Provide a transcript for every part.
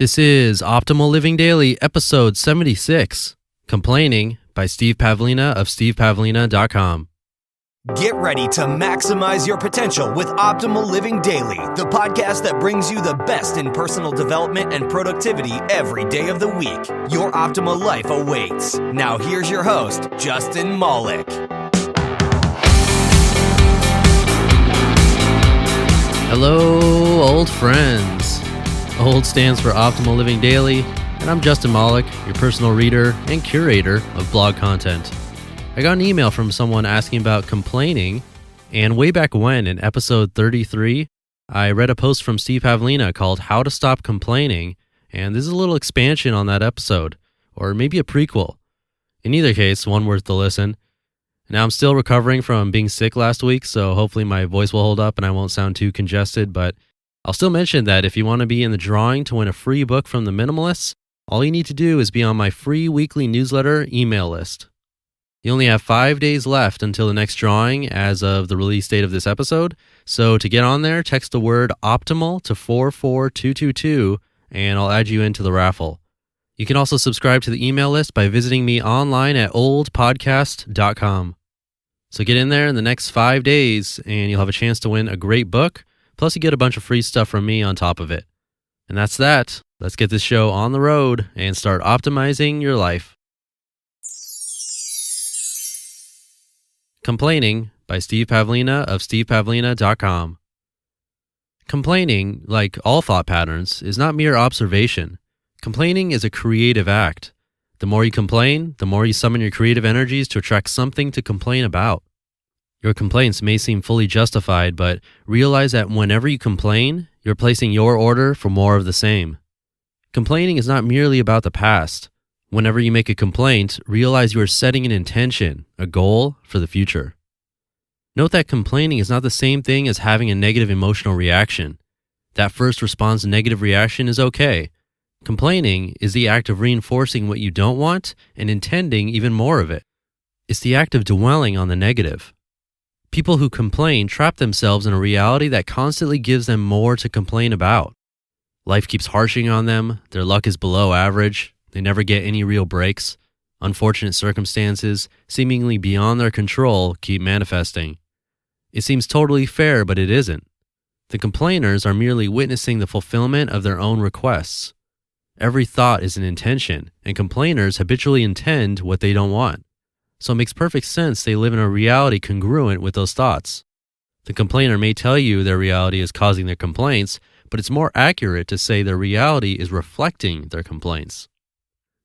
This is Optimal Living Daily, episode 76, Complaining by Steve Pavlina of stevepavlina.com. Get ready to maximize your potential with Optimal Living Daily, the podcast that brings you the best in personal development and productivity every day of the week. Your optimal life awaits. Now here's your host, Justin Malik. Hello, old friends. OLD stands for Optimal Living Daily, and I'm Justin Malik, your personal reader and curator of blog content. I got an email from someone asking about complaining, and way back when, in episode 33, I read a post from Steve Pavlina called How to Stop Complaining, and this is a little expansion on that episode, or maybe a prequel. In either case, one worth the listen. Now, I'm still recovering from being sick last week, so hopefully my voice will hold up and I won't sound too congested, but I'll still mention that if you want to be in the drawing to win a free book from the Minimalists, all you need to do is be on my free weekly newsletter email list. You only have 5 days left until the next drawing as of the release date of this episode, so to get on there, text the word OPTIMAL to 44222 and I'll add you into the raffle. You can also subscribe to the email list by visiting me online at oldpodcast.com. So get in there in the next 5 days and you'll have a chance to win a great book. Plus, you get a bunch of free stuff from me on top of it. And that's that. Let's get this show on the road and start optimizing your life. Complaining by Steve Pavlina of stevepavlina.com. Complaining, like all thought patterns, is not mere observation. Complaining is a creative act. The more you complain, the more you summon your creative energies to attract something to complain about. Your complaints may seem fully justified, but realize that whenever you complain, you're placing your order for more of the same. Complaining is not merely about the past. Whenever you make a complaint, realize you are setting an intention, a goal for the future. Note that complaining is not the same thing as having a negative emotional reaction. That first response negative reaction is okay. Complaining is the act of reinforcing what you don't want and intending even more of it. It's the act of dwelling on the negative. People who complain trap themselves in a reality that constantly gives them more to complain about. Life keeps harshing on them, their luck is below average, they never get any real breaks. Unfortunate circumstances, seemingly beyond their control, keep manifesting. It seems totally fair, but it isn't. The complainers are merely witnessing the fulfillment of their own requests. Every thought is an intention, and complainers habitually intend what they don't want. So it makes perfect sense they live in a reality congruent with those thoughts. The complainer may tell you their reality is causing their complaints, but it's more accurate to say their reality is reflecting their complaints.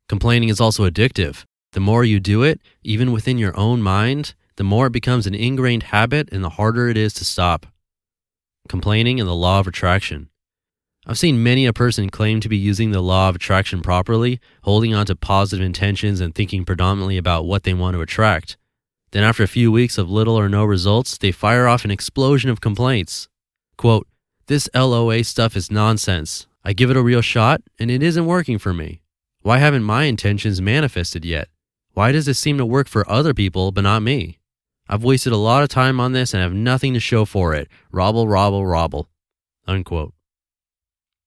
Complaining is also addictive. The more you do it, even within your own mind, the more it becomes an ingrained habit and the harder it is to stop. Complaining and the law of attraction. I've seen many a person claim to be using the law of attraction properly, holding on to positive intentions and thinking predominantly about what they want to attract. Then after a few weeks of little or no results, they fire off an explosion of complaints. Quote, "This LOA stuff is nonsense. I give it a real shot and it isn't working for me. Why haven't my intentions manifested yet? Why does this seem to work for other people but not me? I've wasted a lot of time on this and have nothing to show for it. Robble, robble, robble." Unquote.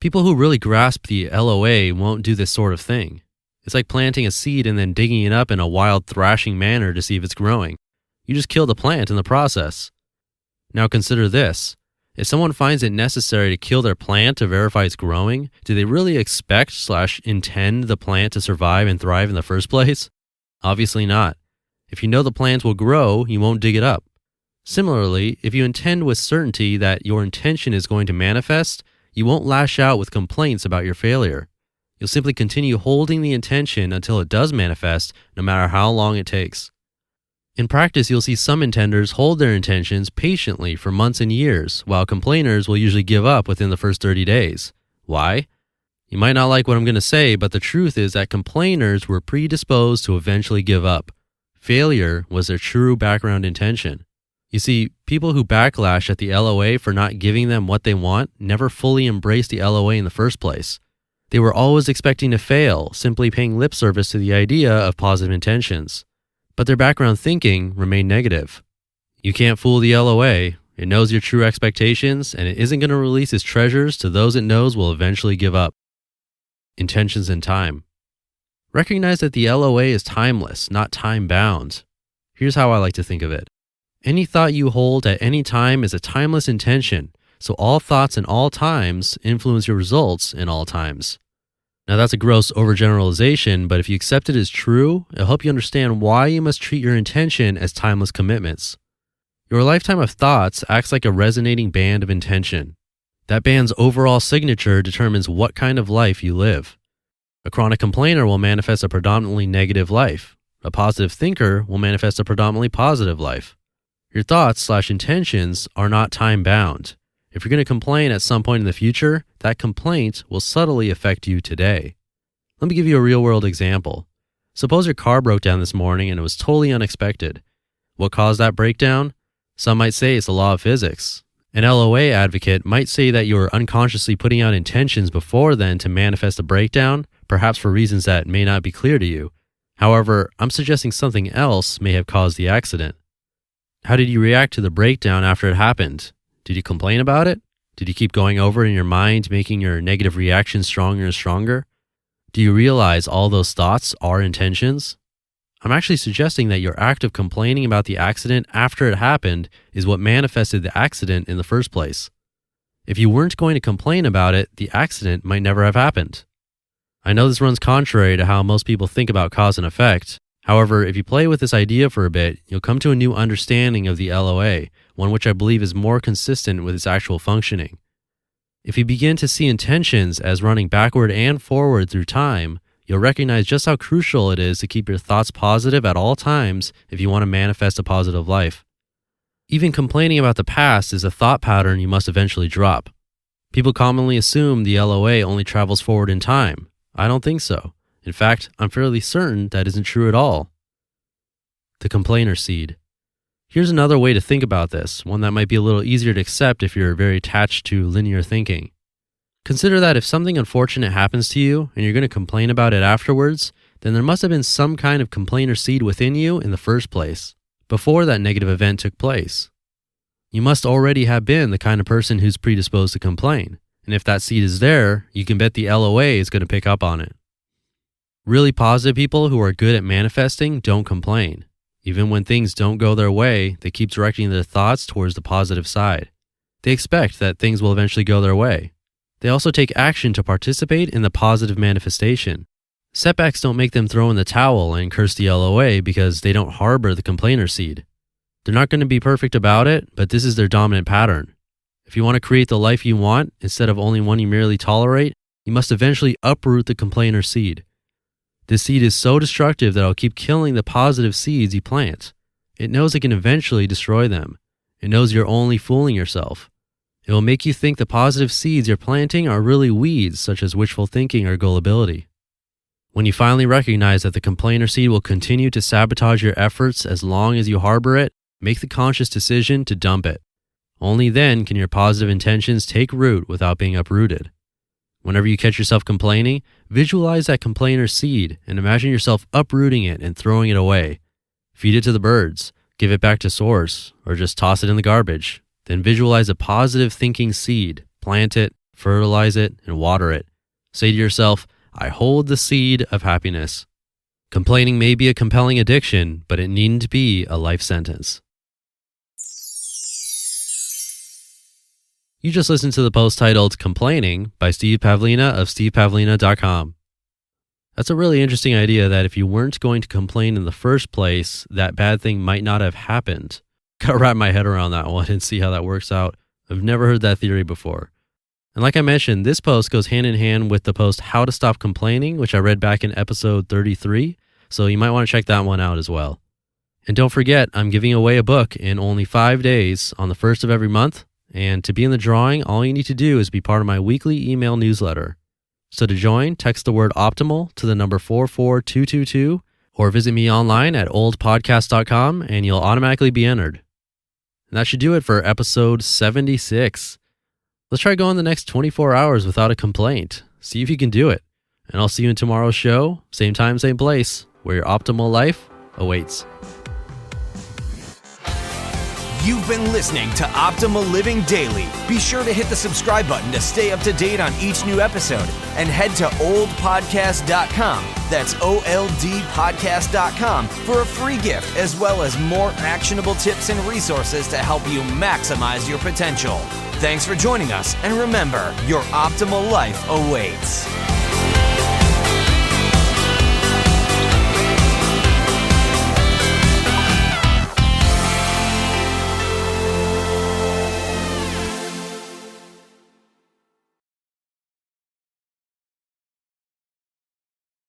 People who really grasp the LOA won't do this sort of thing. It's like planting a seed and then digging it up in a wild thrashing manner to see if it's growing. You just kill the plant in the process. Now consider this. If someone finds it necessary to kill their plant to verify it's growing, do they really expect/intend the plant to survive and thrive in the first place? Obviously not. If you know the plant will grow, you won't dig it up. Similarly, if you intend with certainty that your intention is going to manifest, you won't lash out with complaints about your failure. You'll simply continue holding the intention until it does manifest, no matter how long it takes. In practice, you'll see some intenders hold their intentions patiently for months and years, while complainers will usually give up within the first 30 days. Why? You might not like what I'm going to say, but the truth is that complainers were predisposed to eventually give up. Failure was their true background intention. You see, people who backlash at the LOA for not giving them what they want never fully embraced the LOA in the first place. They were always expecting to fail, simply paying lip service to the idea of positive intentions. But their background thinking remained negative. You can't fool the LOA. It knows your true expectations, and it isn't going to release its treasures to those it knows will eventually give up. intentions and time. Recognize that the LOA is timeless, not time-bound. Here's how I like to think of it. Any thought you hold at any time is a timeless intention, so all thoughts in all times influence your results in all times. Now that's a gross overgeneralization, but if you accept it as true, it'll help you understand why you must treat your intention as timeless commitments. Your lifetime of thoughts acts like a resonating band of intention. That band's overall signature determines what kind of life you live. A chronic complainer will manifest a predominantly negative life. A positive thinker will manifest a predominantly positive life. Your thoughts/intentions are not time-bound. If you're going to complain at some point in the future, that complaint will subtly affect you today. Let me give you a real-world example. Suppose your car broke down this morning and it was totally unexpected. What caused that breakdown? Some might say it's the law of physics. An LOA advocate might say that you were unconsciously putting out intentions before then to manifest a breakdown, perhaps for reasons that may not be clear to you. However, I'm suggesting something else may have caused the accident. How did you react to the breakdown after it happened? Did you complain about it? Did you keep going over it in your mind, making your negative reaction stronger and stronger? Do you realize all those thoughts are intentions? I'm actually suggesting that your act of complaining about the accident after it happened is what manifested the accident in the first place. If you weren't going to complain about it, the accident might never have happened. I know this runs contrary to how most people think about cause and effect. However, if you play with this idea for a bit, you'll come to a new understanding of the LOA, one which I believe is more consistent with its actual functioning. If you begin to see intentions as running backward and forward through time, you'll recognize just how crucial it is to keep your thoughts positive at all times if you want to manifest a positive life. Even complaining about the past is a thought pattern you must eventually drop. People commonly assume the LOA only travels forward in time. I don't think so. In fact, I'm fairly certain that isn't true at all. The complainer seed. Here's another way to think about this, one that might be a little easier to accept if you're very attached to linear thinking. Consider that if something unfortunate happens to you and you're going to complain about it afterwards, then there must have been some kind of complainer seed within you in the first place, before that negative event took place. You must already have been the kind of person who's predisposed to complain, and if that seed is there, you can bet the LOA is going to pick up on it. Really positive people who are good at manifesting don't complain. Even when things don't go their way, they keep directing their thoughts towards the positive side. They expect that things will eventually go their way. They also take action to participate in the positive manifestation. Setbacks don't make them throw in the towel and curse the LOA because they don't harbor the complainer seed. They're not going to be perfect about it, but this is their dominant pattern. If you want to create the life you want, instead of only one you merely tolerate, you must eventually uproot the complainer seed. This seed is so destructive that it'll keep killing the positive seeds you plant. It knows it can eventually destroy them. It knows you're only fooling yourself. It will make you think the positive seeds you're planting are really weeds, such as wishful thinking or gullibility. When you finally recognize that the complainer seed will continue to sabotage your efforts as long as you harbor it, make the conscious decision to dump it. Only then can your positive intentions take root without being uprooted. Whenever you catch yourself complaining, visualize that complainer seed and imagine yourself uprooting it and throwing it away. Feed it to the birds, give it back to source, or just toss it in the garbage. Then visualize a positive thinking seed, plant it, fertilize it, and water it. Say to yourself, I hold the seed of happiness. Complaining may be a compelling addiction, but it needn't be a life sentence. You just listened to the post titled Complaining by Steve Pavlina of stevepavlina.com. That's a really interesting idea that if you weren't going to complain in the first place, that bad thing might not have happened. Gotta wrap my head around that one and see how that works out. I've never heard that theory before. And like I mentioned, this post goes hand in hand with the post How to Stop Complaining, which I read back in episode 33, so you might want to check that one out as well. And don't forget, I'm giving away a book in only 5 days on the 1st of every month. And to be in the drawing, all you need to do is be part of my weekly email newsletter. So to join, text the word optimal to the number 44222 or visit me online at oldpodcast.com and you'll automatically be entered. And that should do it for episode 76. Let's try going the next 24 hours without a complaint. See if you can do it. And I'll see you in tomorrow's show, same time, same place, where your optimal life awaits. You've been listening to Optimal Living Daily. Be sure to hit the subscribe button to stay up to date on each new episode and head to oldpodcast.com. That's OLDpodcast.com for a free gift as well as more actionable tips and resources to help you maximize your potential. Thanks for joining us, and remember, your optimal life awaits.